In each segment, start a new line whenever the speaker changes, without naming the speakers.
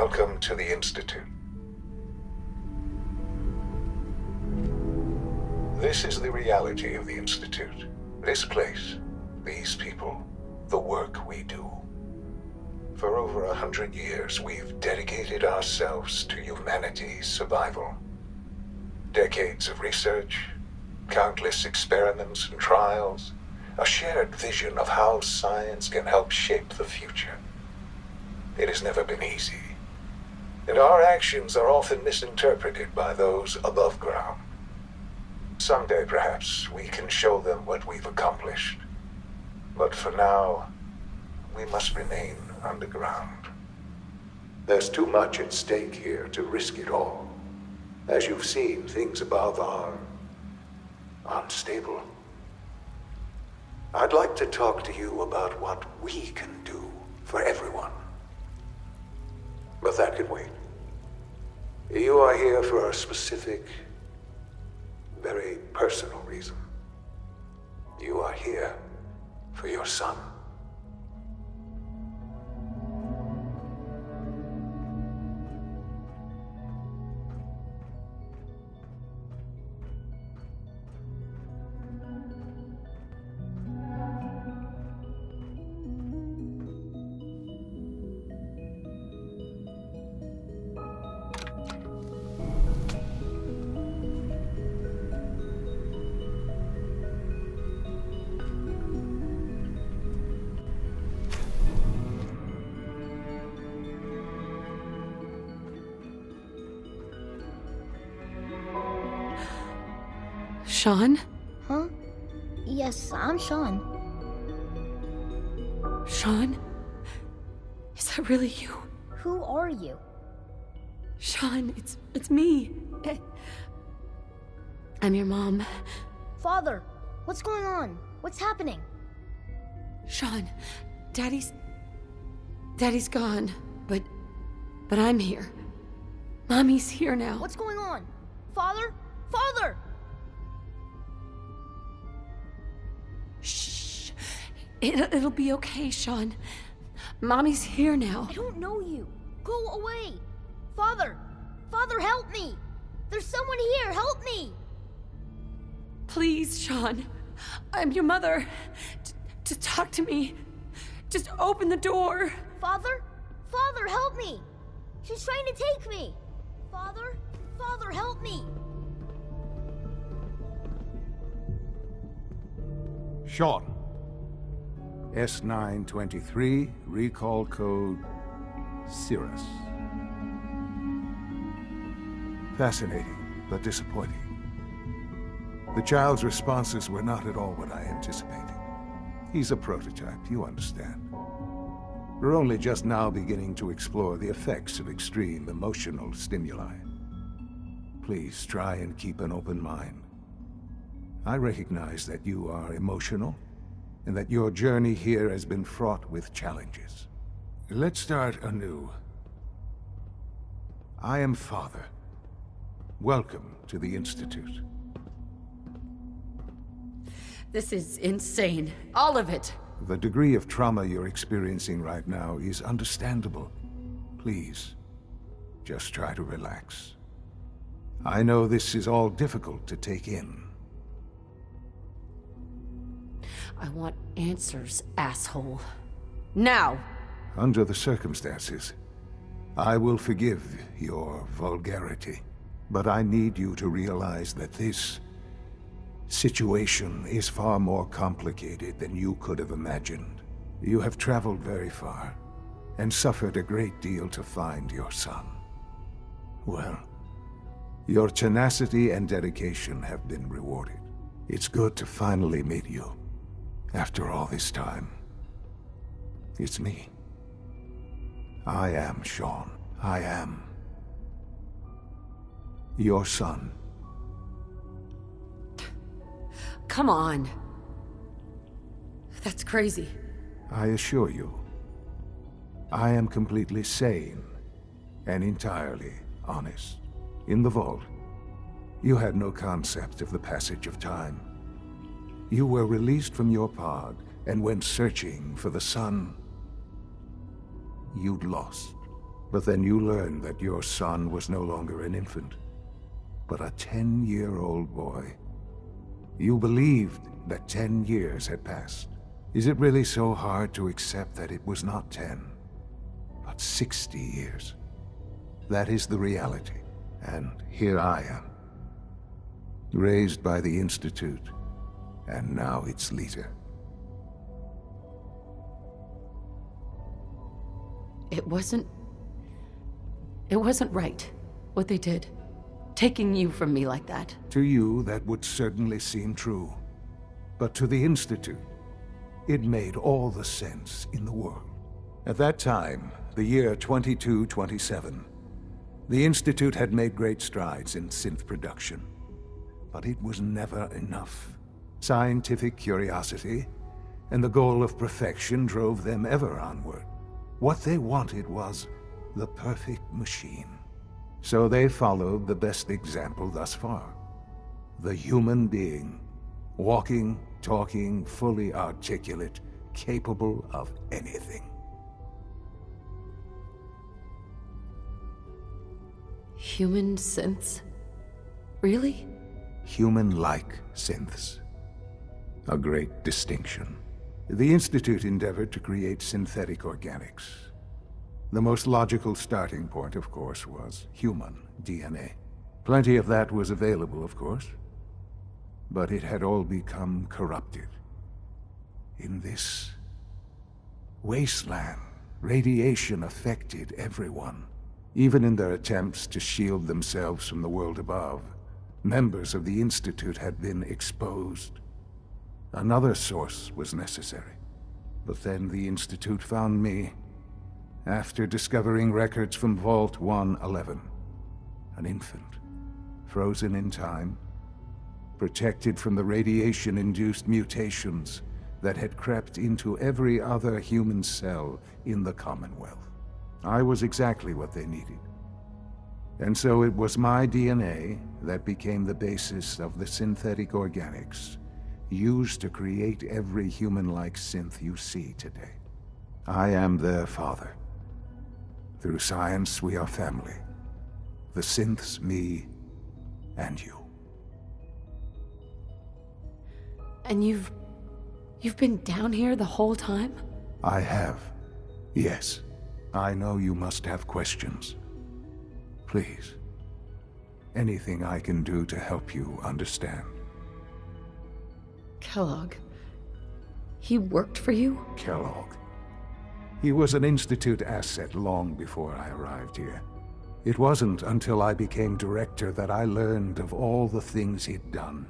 Welcome to the Institute. This is the reality of the Institute. This place, these people, the work we do. For over 100 years, we've dedicated ourselves to humanity's survival. Decades of research, countless experiments and trials, a shared vision of how science can help shape the future. It has never been easy, and our actions are often misinterpreted by those above ground. Someday, perhaps, we can show them what we've accomplished. But for now, we must remain underground. There's too much at stake here to risk it all. As you've seen, things above are unstable. I'd like to talk to you about what we can do for everyone. But that can wait. You are here for a specific, very personal reason. You are here for your son.
Sean?
Huh? Yes, I'm Sean.
Sean? Is that really you?
Who are you?
Sean, it's me. I'm your mom.
Father, what's going on? What's happening?
Sean, Daddy's gone, but I'm here. Mommy's here now.
What's going on? Father? Father!
Shh. It'll be okay, Sean. Mommy's here now.
I don't know you. Go away. Father! Father, help me! There's someone here, help me!
Please, Sean. I'm your mother. Just talk to me. Just open the door.
Father? Father, help me! She's trying to take me! Father? Father, help me!
Sean. S923, recall code Cirrus. Fascinating, but disappointing. The child's responses were not at all what I anticipated. He's a prototype, you understand. We're only just now beginning to explore the effects of extreme emotional stimuli. Please try and keep an open mind. I recognize that you are emotional, and that your journey here has been fraught with challenges. Let's start anew. I am Father. Welcome to the Institute.
This is insane. All of it.
The degree of trauma you're experiencing right now is understandable. Please, just try to relax. I know this is all difficult to take in.
I want answers, asshole. Now!
Under the circumstances, I will forgive your vulgarity. But I need you to realize that this situation is far more complicated than you could have imagined. You have traveled very far, and suffered a great deal to find your son. Well, your tenacity and dedication have been rewarded. It's good to finally meet you. After all this time, it's me. I am Sean. I am your son.
Come on. That's crazy.
I assure you, I am completely sane and entirely honest. In the vault, you had no concept of the passage of time. You were released from your pod and went searching for the son you'd lost. But then you learned that your son was no longer an infant, but a 10-year-old boy. You believed that 10 years had passed. Is it really so hard to accept that it was not 10, but 60 years? That is the reality, and here I am. Raised by the Institute, and now its leader.
It wasn't right, what they did. Taking you from me like that.
To you, that would certainly seem true. But to the Institute, it made all the sense in the world. At that time, the year 2227, the Institute had made great strides in synth production. But it was never enough. Scientific curiosity and the goal of perfection drove them ever onward. What they wanted was the perfect machine. So they followed the best example thus far. The human being. Walking, talking, fully articulate, capable of anything.
Human synths? Really?
Human-like synths. A great distinction. The Institute endeavored to create synthetic organics. The most logical starting point, of course, was human DNA. Plenty of that was available, of course. But it had all become corrupted. In this wasteland, radiation affected everyone. Even in their attempts to shield themselves from the world above, members of the Institute had been exposed. Another source was necessary. But then the Institute found me, after discovering records from Vault 111. An infant, frozen in time, protected from the radiation-induced mutations that had crept into every other human cell in the Commonwealth. I was exactly what they needed. And so it was my DNA that became the basis of the synthetic organics used to create every human-like synth you see today. I am their father. Through science, we are family. The synths, me, and you.
And you've been down here the whole time?
I have. Yes. I know you must have questions. Please. Anything I can do to help you understand.
Kellogg. He worked for you?
Kellogg. He was an Institute asset long before I arrived here. It wasn't until I became director that I learned of all the things he'd done.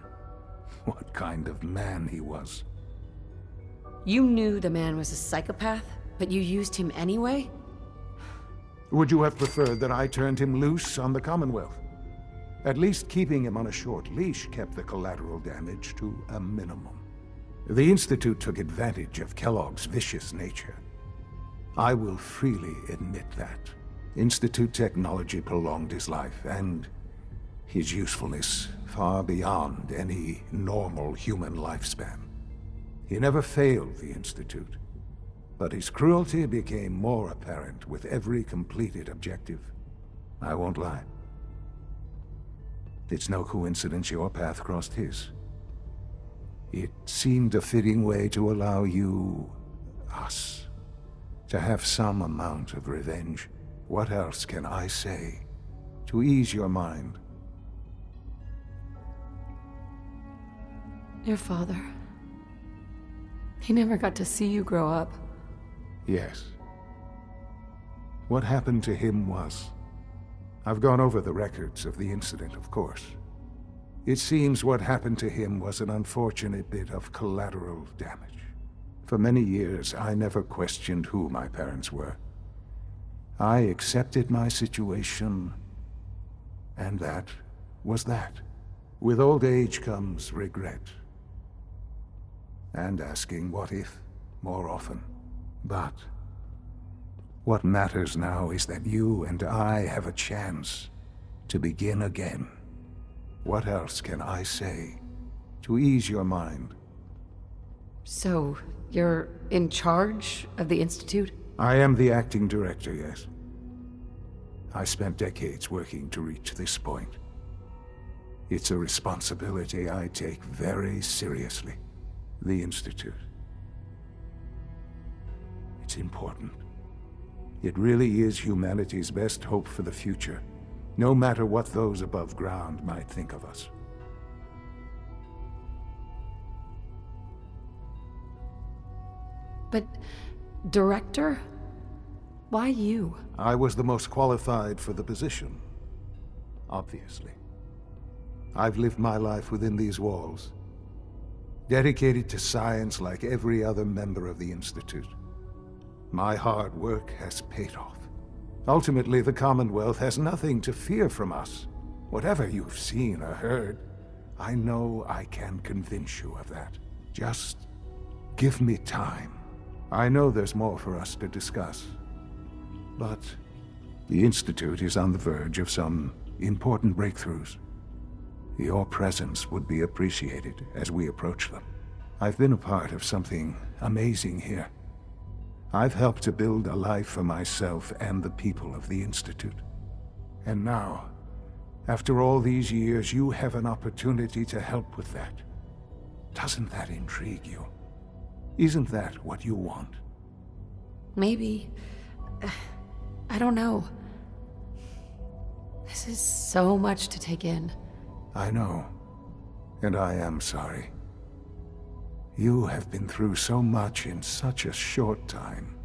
What kind of man he was.
You knew the man was a psychopath, but you used him anyway?
Would you have preferred that I turned him loose on the Commonwealth? At least keeping him on a short leash kept the collateral damage to a minimum. The Institute took advantage of Kellogg's vicious nature. I will freely admit that. Institute technology prolonged his life, and his usefulness far beyond any normal human lifespan. He never failed the Institute, but his cruelty became more apparent with every completed objective. I won't lie. It's no coincidence your path crossed his. It seemed a fitting way to allow you, us, to have some amount of revenge. What else can I say to ease your mind?
Your father. He never got to see you grow up.
Yes. What happened to him was... I've gone over the records of the incident, of course. It seems what happened to him was an unfortunate bit of collateral damage. For many years, I never questioned who my parents were. I accepted my situation, and that was that. With old age comes regret. And asking what if more often. But what matters now is that you and I have a chance to begin again. What else can I say to ease your mind?
So, you're in charge of the Institute?
I am the acting director, yes. I spent decades working to reach this point. It's a responsibility I take very seriously. The Institute. It's important. It really is humanity's best hope for the future, no matter what those above ground might think of us.
But, Director? Why you?
I was the most qualified for the position, obviously. I've lived my life within these walls, dedicated to science like every other member of the Institute. My hard work has paid off. Ultimately, the Commonwealth has nothing to fear from us. Whatever you've seen or heard, I know I can convince you of that. Just give me time. I know there's more for us to discuss. But the Institute is on the verge of some important breakthroughs. Your presence would be appreciated as we approach them. I've been a part of something amazing here. I've helped to build a life for myself and the people of the Institute. And now, after all these years, you have an opportunity to help with that. Doesn't that intrigue you? Isn't that what you want?
Maybe. I don't know. This is so much to take in.
I know. And I am sorry. You have been through so much in such a short time.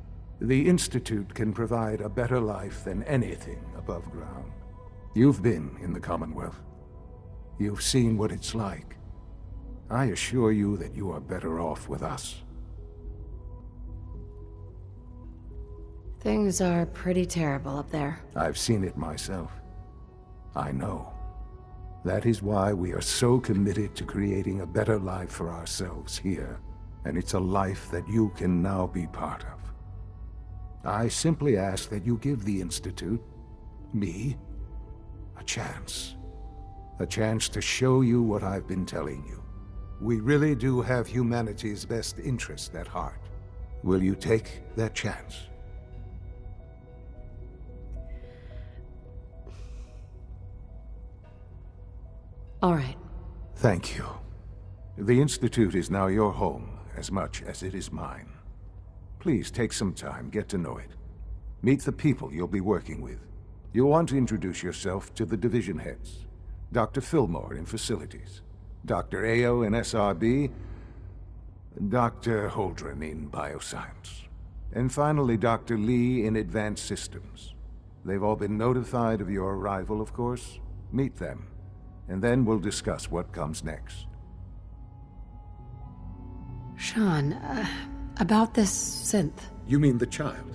The Institute can provide a better life than anything above ground. You've been in the Commonwealth. You've seen what it's like. I assure you that you are better off with us.
Things are pretty terrible up there.
I've seen it myself. I know. That is why we are so committed to creating a better life for ourselves here. And it's a life that you can now be part of. I simply ask that you give the Institute, me, a chance. A chance to show you what I've been telling you. We really do have humanity's best interest at heart. Will you take that chance?
All right.
Thank you. The Institute is now your home, as much as it is mine. Please take some time, get to know it. Meet the people you'll be working with. You'll want to introduce yourself to the division heads. Dr. Fillmore in Facilities, Dr. Ao in SRB, Dr. Holdren in Bioscience, and finally Dr. Lee in Advanced Systems. They've all been notified of your arrival, of course. Meet them. And then we'll discuss what comes next.
Sean, about this synth.
You mean the child?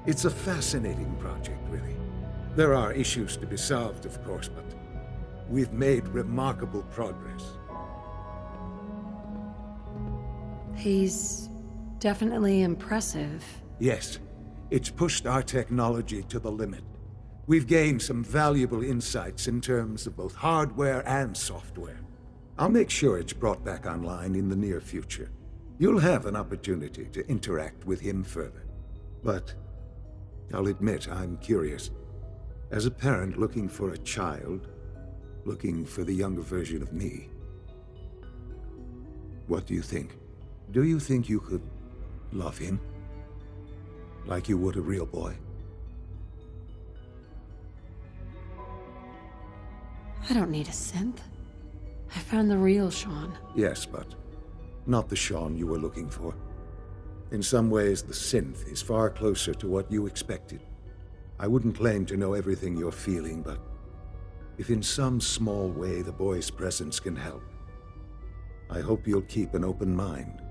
It's a fascinating project, really. There are issues to be solved, of course, but we've made remarkable progress.
He's definitely impressive.
Yes, it's pushed our technology to the limit. We've gained some valuable insights in terms of both hardware and software. I'll make sure it's brought back online in the near future. You'll have an opportunity to interact with him further. But I'll admit I'm curious. As a parent looking for a child, looking for the younger version of me, what do you think? Do you think you could love him? Like you would a real boy?
I don't need a synth. I found the real Sean.
Yes, but not the Sean you were looking for. In some ways, the synth is far closer to what you expected. I wouldn't claim to know everything you're feeling, but if in some small way the boy's presence can help, I hope you'll keep an open mind.